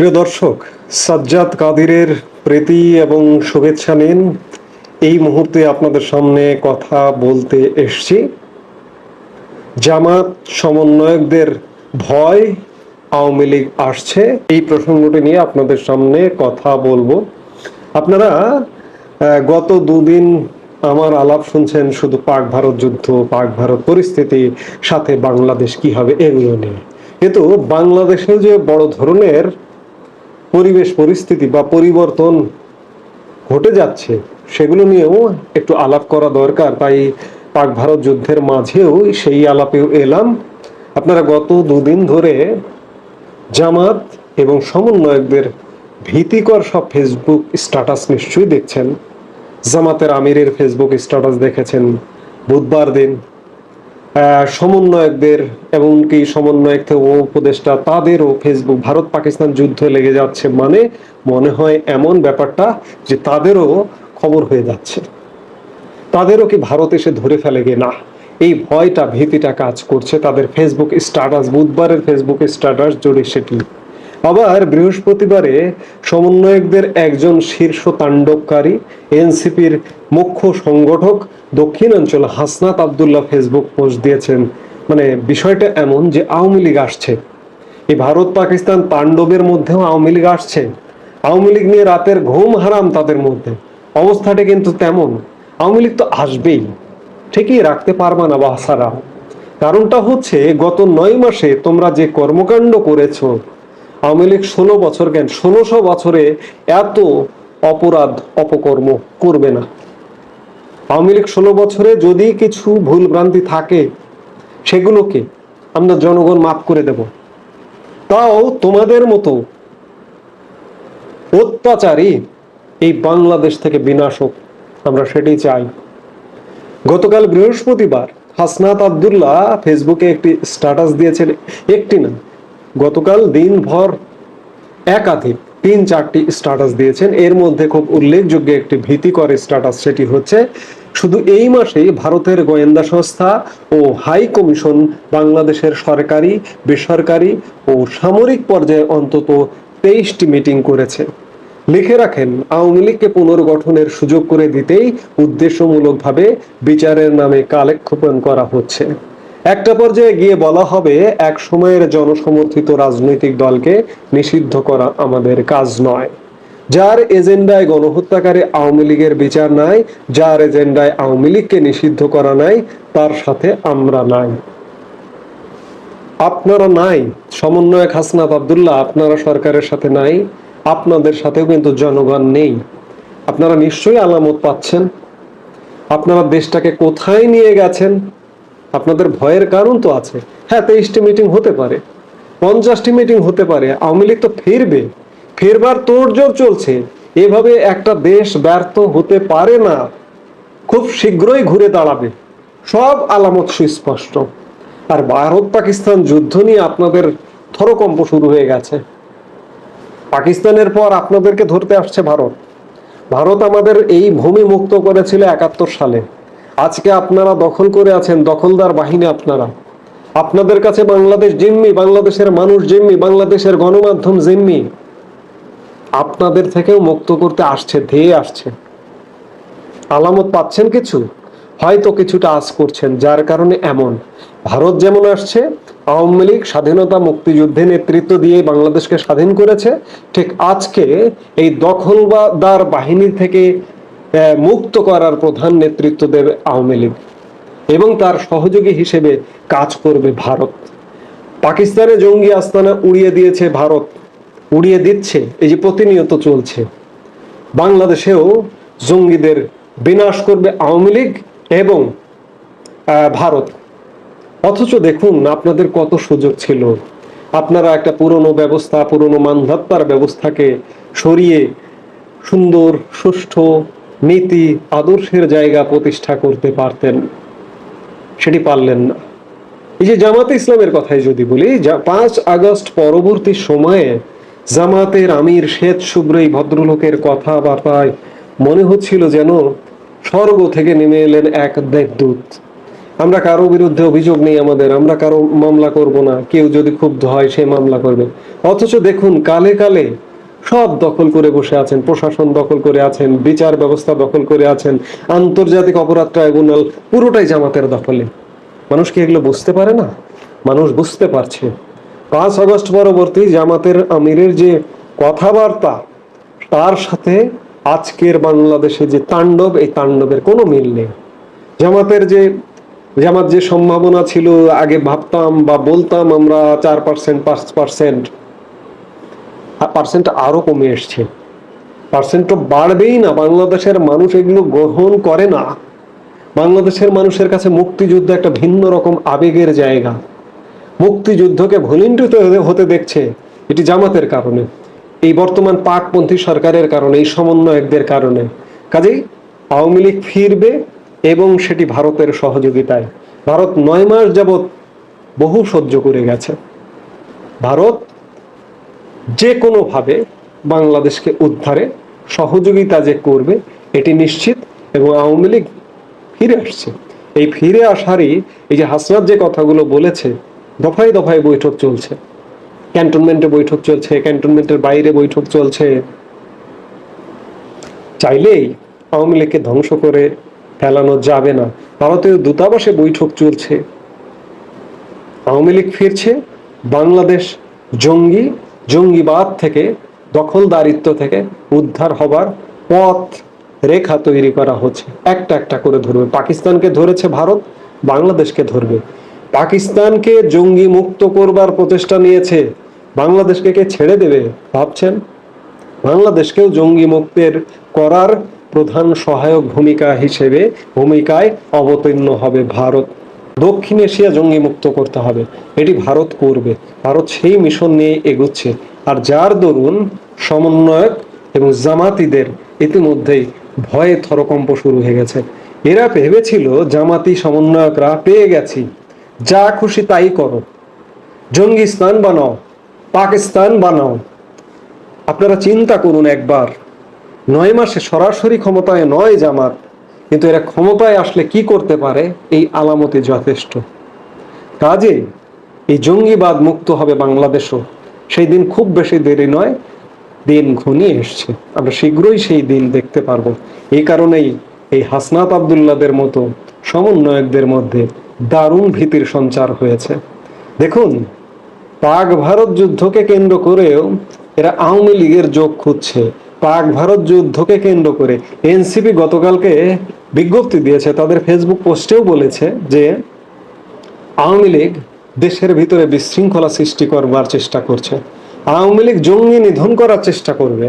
প্রিয় দর্শক, সাজ্জাদ কাদিরের প্রীতি এবং শুভেচ্ছা নিন। এই মুহূর্তে আপনাদের সামনে কথা বলতে এসছি। জামাত সমন্বয়কদের ভয় আওয়ামী লীগ আসছে, এই প্রসঙ্গটি নিয়ে আপনাদের সামনে কথা বলবো। আপনারা গত দুদিন আমার আলাপ শুনছেন শুধু পাক ভারত যুদ্ধ, পাক ভারত পরিস্থিতি, সাথে বাংলাদেশ কি হবে এগুলো নিয়ে। কিন্তু বাংলাদেশে যে বড় ধরনের পরিবেশ পরিস্থিতি বা পরিবর্তন ঘটে যাচ্ছে সেগুলো নিয়েও একটু আলাপ করা দরকার। তাই পাক ভারত যুদ্ধের মাঝেও সেই আলাপেও এলাম। আপনারা গত দুদিন ধরে জামাত এবং সমন্বয়কদের ভীতিকর সব ফেসবুক স্ট্যাটাস নিশ্চয়ই দেখছেন। জামাতের আমিরের ফেসবুক স্ট্যাটাস দেখেছেন বুধবার দিন, সমন্বয়কদের এমনকি সমন্বয়ক ও উপদেষ্টা তাদেরও ফেসবুক ভারত পাকিস্তান যুদ্ধ লেগে যাচ্ছে, মানে মনে হয় এমন ব্যাপারটা যে তাদেরও খবর হয়ে যাচ্ছে, তাদেরও কি ভারত এসে ধরে ফেলে গে না, এই ভয়টা ভীতিটা কাজ করছে তাদের ফেসবুক স্ট্যাটাস, বুধবারের ফেসবুক স্ট্যাটাস জুড়ে সেটি। আবার বৃহস্পতিবারে সমন্বয়কদের একজন শীর্ষ তাণ্ডবকারী এনসিপির মুখ্য সংগঠক দক্ষিণাঞ্চল হাসনাত আব্দুল্লাহ ফেসবুক পোস্ট দিয়েছেন। মানে বিষয়টা এমন যে আওয়ামী লীগ আসছে, এই ভারত পাকিস্তান তাণ্ডবের মধ্যেও আওয়ামী লীগ আসছে। আওয়ামী লীগ নিয়ে রাতের ঘুম হারাম তাদের মধ্যে, অবস্থাটা কিন্তু তেমন। আওয়ামী লীগ তো আসবেই, ঠিকই রাখতে পারবা না বাসারা। কারণটা হচ্ছে গত 9 মাসে তোমরা যে কর্মকাণ্ড করেছো, আওয়ামী লীগ 16 বছর কেন 1600 বছরে এত অপরাধ অপকর্ম করবে না। আওয়ামী লীগ 16 বছরে যদি কিছু ভুল ভ্রান্তি থাকে সেগুলোকে আমরা জনগণ মাফ করে দেব। তাও তোমাদের মতো অত্যাচারী এই বাংলাদেশ থেকে বিনাশ হোক, আমরা সেটাই চাই। গতকাল বৃহস্পতিবার হাসনাত আব্দুল্লাহ ফেসবুকে একটি স্ট্যাটাস দিয়েছেন, একটি না, গতকাল দিনভর একাধিক 3-4টি স্ট্যাটাস দিয়েছেন। এর মধ্যে খুব উল্লেখযোগ্য একটি ভীতিকর স্ট্যাটাস, সেটি হচ্ছে শুধু এই মাসেই ভারতের গোয়েন্দা সংস্থা ও হাই কমিশন বাংলাদেশের সরকারি, বেসরকারি ও সামরিক পর্যায়ে অন্তত 23টি মিটিং করেছে। লিখে রাখেন, আওয়ামী লীগকে পুনর্গঠনের সুযোগ করে দিতেই উদ্দেশ্যমূলকভাবে বিচারের নামে কালেক্ষেপণ করা হচ্ছে। একটা পর্যায়ে গিয়ে বলা হবে, এক সময়ের জনসমর্থিত রাজনৈতিক দলকে নিষিদ্ধ করা আমাদের কাজ নয়। যার এজেন্ডায় গণহত্যাকারী আওয়ামী লীগের বিচার নাই, যার এজেন্ডায় আওয়ামী লীগকে নিষিদ্ধ করা নাই, তার সাথে আমরা নাই। আপনারা নাই, সমন্বয়ক হাসনাত আব্দুল্লাহ, আপনারা সরকারের সাথে নাই, আপনাদের সাথেও কিন্তু জনগণ নেই। আপনারা নিশ্চয়ই আলামত পাচ্ছেন আপনারা দেশটাকে কোথায় নিয়ে গেছেন। আপনাদের ভয়ের কারণ তো আছে। হ্যাঁ, 23টি মিটিং হতে পারে, 50টি মিটিং হতে পারে, আওয়ামী লীগ তো ফিরবে, ফেরবার তোড়জোড় চলছে। এভাবে একটা দেশ ব্যর্থ হতে পারে না, খুব শীঘ্রই ঘুরে দাঁড়াবে, সব আলামত সুস্পষ্ট। আর ভারত পাকিস্তান যুদ্ধ নিয়ে আপনাদের থরকম্প শুরু হয়ে গেছে। পাকিস্তানের পর আপনাদেরকে ধরতে আসছে ভারত। ভারত আমাদের এই ভূমি মুক্ত করেছিল 71 সালে। আজকে আপনারা দখল করে আছেন, দখলদার বাহিনী আপনারা। আপনাদের কাছে বাংলাদেশ জিম্মি, বাংলাদেশের মানুষ জিম্মি, বাংলাদেশের গণমাধ্যম জিম্মি। আপনাদের থেকেও মুক্ত করতে আসছে, ধেয়ে আসছে। আলামত পাচ্ছেন কিছু, হয়তো কিছুটা আঁচ করছেন, যার কারণে এমন। ভারত যেমন আসছে, আওয়ামী লীগ স্বাধীনতা মুক্তিযুদ্ধে নেতৃত্ব দিয়ে বাংলাদেশকে স্বাধীন করেছে, ঠিক আজকে এই দখলদার বাহিনী থেকে মুক্ত করার প্রধান নেতৃত্ব দেবে আওয়ামী লীগ এবং তার সহযোগী হিসেবে কাজ করবে ভারত। পাকিস্তানে জঙ্গি আস্তানা উড়িয়ে দিয়েছে ভারত, উড়িয়ে দিচ্ছে, এই যে প্রতিনিয়ত চলছে। বাংলাদেশেও জঙ্গিদের বিনাশ করবে আওয়ামী লীগ এবং ভারত। অথচ দেখুন আপনাদের কত সুযোগ ছিল, আপনারা একটা পুরনো ব্যবস্থা, পুরনো মানধাত্তার ব্যবস্থাকে সরিয়ে সুন্দর সুষ্ঠু নীতি আদর্শের জায়গা প্রতিষ্ঠা করতে পারতেন, সেটি পারলেন না। এই যে জামাতে ইসলামের কথাই যদি বলি, 5 আগস্ট পরবর্তী সময়ে জামাতের আমির শ্বেত শুভ্র এই ভদ্রলোকের কথাবার্তায় মনে হচ্ছিল যেন স্বর্গ থেকে নেমে এলেন এক দেবদূত। আমরা কারো বিরুদ্ধে অভিযোগ নেই আমাদের, আমরা কারো মামলা করব না, কেউ যদি ক্ষুব্ধ হয় সে মামলা করবে। অথচ দেখুন কালে কালে সব দখল করে বসে আছেন, প্রশাসন দখল করে আছেন, বিচার ব্যবস্থা দখল করে আছেন, আন্তর্জাতিক অপরাধ ট্রাইব্যুনাল পুরোটাই জামাতের দখলে। মানুষ কি এগুলো বুঝতে পারে না? মানুষ বুঝতে পারছে। 5 আগস্ট পরবর্তী জামাতের আমিরের যে কথাবার্তা, তার সাথে আজকের বাংলাদেশে যে তাণ্ডব, এই তাণ্ডবের কোনো মিল নেই। জামাত যে সম্ভাবনা ছিল, আগে ভাবতাম বা বলতাম আমরা 4%, 5%, পার্সেন্ট আরো কমে এসছে। পার্সেন্ট তো বাড়বেই না, বাংলাদেশের মানুষ এগুলো গ্রহণ করে না। বাংলাদেশের মানুষের কাছে মুক্তিযুদ্ধ একটা ভিন্ন রকম আবেগের জায়গা। মুক্তিযুদ্ধকে ভুলিন্টিত হতে দেখছে, এটি জামাতের কারণে, এই বর্তমান পাকপন্থী সরকারের কারণে, এই সমন্বয়কদের কারণে। কাজেই আওয়ামী লীগ ফিরবে, এবং সেটি ভারতের সহযোগিতায়। ভারত 9 মাস যাবৎ বহু সহ্য করে গেছে। ভারত যে কোনোভাবে বাংলাদেশকে উদ্ধারে সহযোগিতা যে করবে এটি নিশ্চিত, এবং আওয়ামী লীগ ফিরে আসছে। এই ফিরে আসারই, এই যে হাসনাত যে কথাগুলো বলেছে, দফায় দফায় বৈঠক চলছে, ক্যান্টনমেন্টে বৈঠক চলছে, ক্যান্টনমেন্টের বাইরে বৈঠক চলছে। চাইলেই আওয়ামী লীগকে ধ্বংস করে ফেলানো যাবে না। ভারতীয় দূতাবাসে বৈঠক চলছে। আওয়ামী লীগ ফিরছে, বাংলাদেশ জঙ্গিবাদ থেকে, দখলদারিত্ব থেকে উদ্ধার হবার পথ রেখা তৈরি করা হচ্ছে। একটা একটা করে ধরবে। পাকিস্তানকে ধরেছে ভারত, বাংলাদেশকে ধরবে। পাকিস্তানকে জঙ্গি মুক্ত করবার প্রচেষ্টা নিয়েছে, বাংলাদেশকে কে ছেড়ে দেবে ভাবছেন? বাংলাদেশকেও জঙ্গি মুক্তের করার প্রধান সহায়ক ভূমিকায় অবতীর্ণ হবে ভারত। দক্ষিণ এশিয়া জঙ্গি মুক্ত করতে হবে, এটি ভারত করবে। ভারত সেই মিশন নিয়ে এগোচ্ছে। আর যার দরুন সমন্বয়ক এবং জামাতিদের ইতিমধ্যেই ভয়ে থরকম্প শুরু হয়ে গেছে। এরা ভেবেছিল জামাতি সমন্বয়করা পেয়ে গেছি, যা খুশি তাই করো, জঙ্গিস্তান বানাও, পাকিস্তান বানাও। আপনারা চিন্তা করুন একবার, 9 মাসে সরাসরি ক্ষমতায় নয় জামাত, কিন্তু এরা ক্ষমতায় আসলে কি করতে পারে এই আলামতি যথেষ্ট। কাজে এই জঙ্গিবাদ মুক্ত হবে বাংলাদেশও, সেই দিন খুব বেশি দেরি নয়, দিন ঘনিয়ে এসছে। আমরা শীঘ্রই সেই দিন দেখতে পারবো। এই কারণেই এই হাসনাত আব্দুল্লাহদের মতো সমন্বয়কদের মধ্যে দারুণ ভীতির সঞ্চার হয়েছে। দেখুন, পাক ভারত যুদ্ধকে কেন্দ্র করেও এরা আওয়ামী লীগের যোগ খুঁজছে। পাক ভারত যুদ্ধকে কেন্দ্র করে এনসিপি গতকালকে বিজ্ঞপ্তি দিয়েছে, তাদের ফেসবুক পোস্টেও বলেছে যে আওয়ামী লীগ দেশের ভিতরে বিশৃঙ্খলা সৃষ্টি করবার চেষ্টা করছে, আওয়ামী লীগ জঙ্গি নিধন করার চেষ্টা করবে।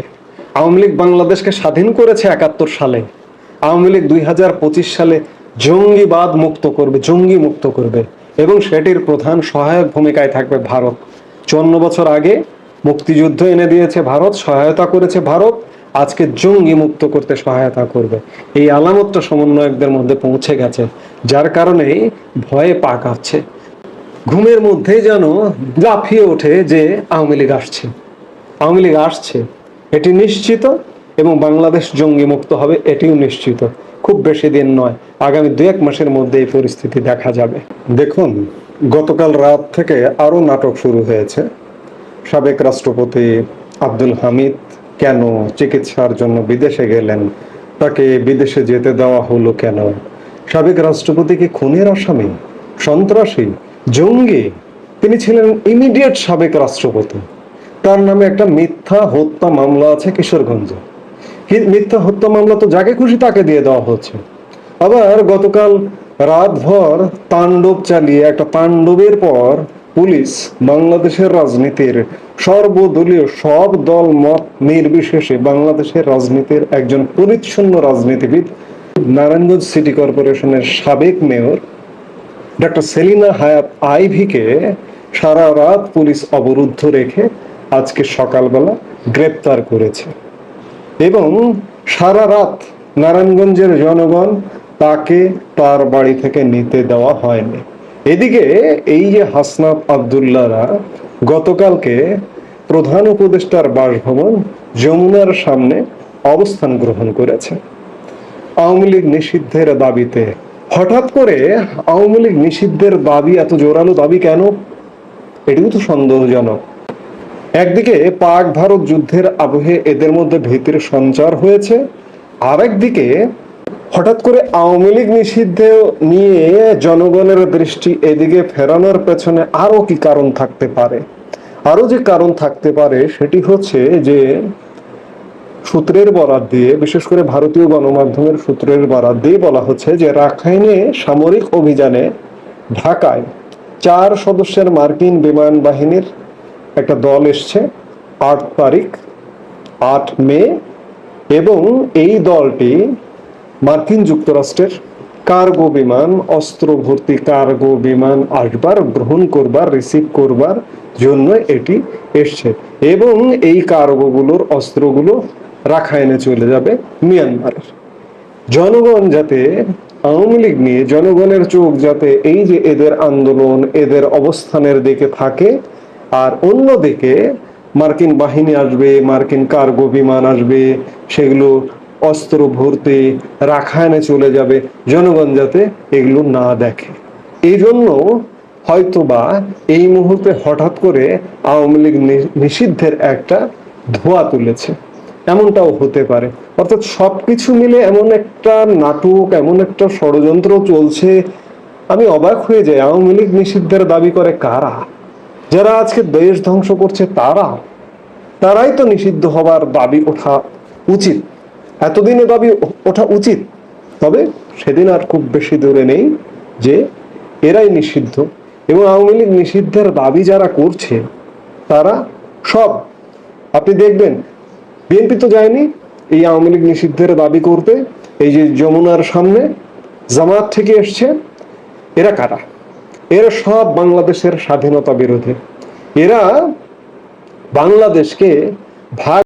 আওয়ামী লীগ বাংলাদেশকে স্বাধীন করেছে 71 সালে, আওয়ামী লীগ 2025 সালে জঙ্গিবাদ মুক্ত করবে, জঙ্গি মুক্ত করবে, এবং সেটির প্রধান সহায়ক ভূমিকায় থাকবে ভারত। 54 বছর আগে মুক্তিযুদ্ধ এনে দিয়েছে ভারত, সহায়তা করেছে ভারত, আজকে জঙ্গি মুক্ত করতে সহায়তা করবে। এই আলামতটা সমন্বয়কদের মধ্যে পৌঁছে গেছে, যার কারণে ভয়ে পা কাঁপছে। ঘুমের মধ্যে যেন লাফিয়ে ওঠে যে আওয়ামী লীগ আসছে, আওয়ামী লীগ আসছে, এটি নিশ্চিত, এবং বাংলাদেশ জঙ্গি মুক্ত হবে এটিও নিশ্চিত। খুব বেশি দিন নয়, আগামী 2-1 মাসের মধ্যে এই পরিস্থিতি দেখা যাবে। দেখুন, গতকাল রাত থেকে আরো নাটক শুরু হয়েছে। সাবেক রাষ্ট্রপতি আব্দুল হামিদ কেন চিকিৎসার জন্য বিদেশে গেলেন, তাকে বিদেশে যেতে দেওয়া হলো কেন? সাবেক রাষ্ট্রপতি কি খুনের আসামি, সন্ত্রাসী, জঙ্গি? তিনি ছিলেন ইমিডিয়েট সাবেক রাষ্ট্রপতি। তার নামে একটা মিথ্যা হত্যা মামলা আছে কিশোরগঞ্জে। মিথ্যা হত্যা মামলা তো যাকে খুশি তাকে দিয়ে দেওয়া হচ্ছে। আবার গতকাল রাতভর তাণ্ডব চালিয়ে, একটা তাণ্ডবের পর পুলিশ বাংলাদেশের রাজনীতির সর্বদলীয় সব দল মত নির্বিশেষে বাংলাদেশের রাজনীতির একজন পরিচ্ছন্ন রাজনীতিবিদ, নারায়ণগঞ্জ সিটি কর্পোরেশনের সাবেক মেয়র ডক্টর সেলিনা হায়াত আইভিকে সারা রাত পুলিশ অবরুদ্ধ রেখে আজকে সকালবেলা গ্রেপ্তার করেছে, এবং সারা রাত নারায়ণগঞ্জের জনগণ তাকে তার বাড়ি থেকে নিতে দেওয়া হয়নি। এদিকে এই যে হাসনাত আব্দুল্লাহরা গতকালকে প্রধান উপদেষ্টার বাসভবন যমুনার সামনে অবস্থান গ্রহণ করেছে আওয়ামী লীগ নিষিদ্ধের দাবিতে, হঠাৎ করে আওয়ামী লীগ নিষিদ্ধের দাবি, এত জোরালো দাবি কেন? এটিও তো সন্দেহজনক। একদিকে পাক ভারত যুদ্ধের আবহে এদের মধ্যে ভীতির সঞ্চার হয়েছে, আর একদিকে হঠাৎ করে আওয়ামী লীগ নিষিদ্ধ নিয়ে জনগণের দৃষ্টি এদিকে ফেরানোর পেছনে আরো কি কারণ থাকতে পারে? আরো যে কারণ থাকতে পারে সেটি হচ্ছে যে, সূত্রের বরাত দিয়ে, বিশেষ করে ভারতীয় গণমাধ্যমের সূত্রের বরাত দিয়ে বলা হচ্ছে যে রাখাইনে সামরিক অভিযানে ঢাকায় 4 সদস্যের মার্কিন বিমান বাহিনীর একটা দল এসছে 8 মে, এবং এই দলটি মার্কিন যুক্তরাষ্ট্রের কার্গো বিমান, অস্ত্র ভর্তি কার্গো বিমান আসবার, গ্রহণ করবার, রিসিভ করবার জন্য এটি এসছে, এবং এই কার্গোগুলোর অস্ত্রগুলো রাখাইনে চলে যাবে মিয়ানমারের। জনগণ যাতে আওয়ামী লীগ নিয়ে জনগণের চোখ যাতে এই যে এদের আন্দোলন, এদের অবস্থানের দিকে থাকে, আর অন্যদিকে মার্কিন বাহিনী আসবে, মার্কিন কার্গো বিমান আসবে, সেগুলো অস্ত্র ভর্তি রাখাইনে চলে যাবে, জনগণ যাতে এগুলো না দেখে, এই জন্য হয়তোবা এই মুহূর্তে হঠাৎ করে আওয়ামী লীগ নিষিদ্ধের একটা ধোঁয়া তুলেছে, এমনটাও হতে পারে। অর্থাৎ সবকিছু মিলে এমন একটা নাটক, এমন একটা ষড়যন্ত্র চলছে। আমি অবাক হয়ে যাই, আওয়ামী লীগ নিষিদ্ধের দাবি করে কারা? যারা আজকে দেশ ধ্বংস করছে তারাই তো নিষিদ্ধ হবার দাবি ওঠা উচিত, এতদিনে দাবি ওঠা উচিত। তবে সেদিন আর খুব বেশি দূরে নেই যে এরাই নিষিদ্ধ, এবং আওয়ামী লীগ নিষিদ্ধের দাবি যারা করছে তারা সব, আপনি দেখবেন বিএনপি তো যায়নি এই আওয়ামী লীগ নিষিদ্ধের দাবি করতে। এই যে যমুনার সামনে জামাত থেকে এসছে, এরা কারা? এরা সব বাংলাদেশের স্বাধীনতা বিরোধী। এরা বাংলাদেশকে ভাগ